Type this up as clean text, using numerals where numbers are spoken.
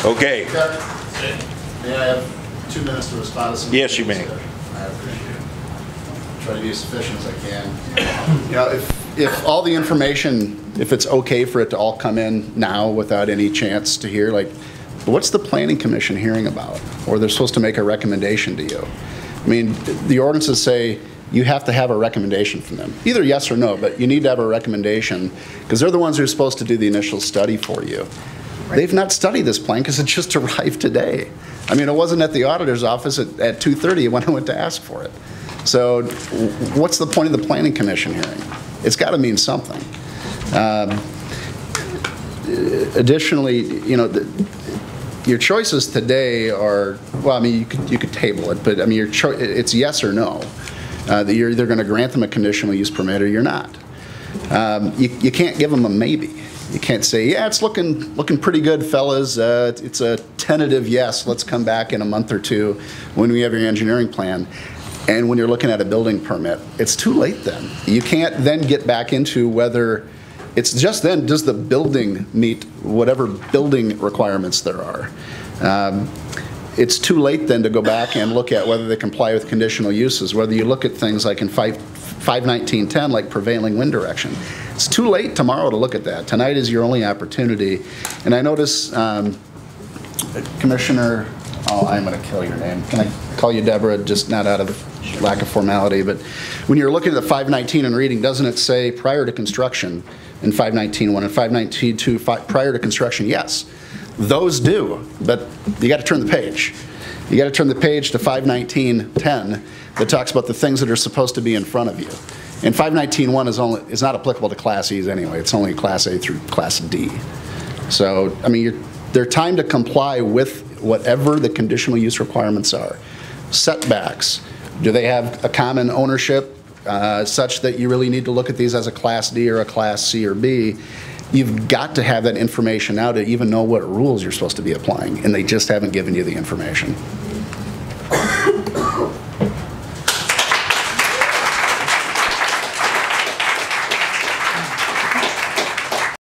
Okay. May I have 2 minutes to respond to some? Yes, you may. I appreciate it. Try to be as efficient as I can. You know, if all the information, if it's okay for it to all come in now without any chance to hear, like, what's the Planning Commission hearing about? Or they're supposed to make a recommendation to you. I mean, the ordinances say you have to have a recommendation from them. Either yes or no, but you need to have a recommendation because they're the ones who are supposed to do the initial study for you. Right. They've not studied this plan because it just arrived today. I mean, it wasn't at the auditor's office at 2:30 when I went to ask for it. So what's the point of the Planning Commission hearing? It's got to mean something. Additionally, you know, your choices today are, well, I mean, you could table it, but I mean, it's yes or no. That you're either going to grant them a conditional use permit or you're not. You can't give them a maybe. You can't say, yeah, it's looking pretty good, fellas. It's a tentative yes. Let's come back in a month or two when we have your engineering plan. And when you're looking at a building permit, it's too late then. You can't then get back into whether it's just then, does the building meet whatever building requirements there are? It's too late then to go back and look at whether they comply with conditional uses, whether you look at things like in 51910, like prevailing wind direction. It's too late tomorrow to look at that. Tonight is your only opportunity. And I notice, Commissioner, oh, I'm going to kill your name. Can I call you Deborah, just not out of lack of formality, but when you're looking at the 519 and reading, doesn't it say prior to construction in 519.1 and 519.2 prior to construction? Yes. Those do, but you got to turn the page. You got to turn the page to 519.10 that talks about the things that are supposed to be in front of you. And 519.1 is not applicable to Class E's anyway. It's only Class A through Class D. So, I mean, they're timed to comply with whatever the conditional use requirements are. Setbacks. Do they have a common ownership such that you really need to look at these as a Class D or a Class C or B? You've got to have that information now to even know what rules you're supposed to be applying, and they just haven't given you the information.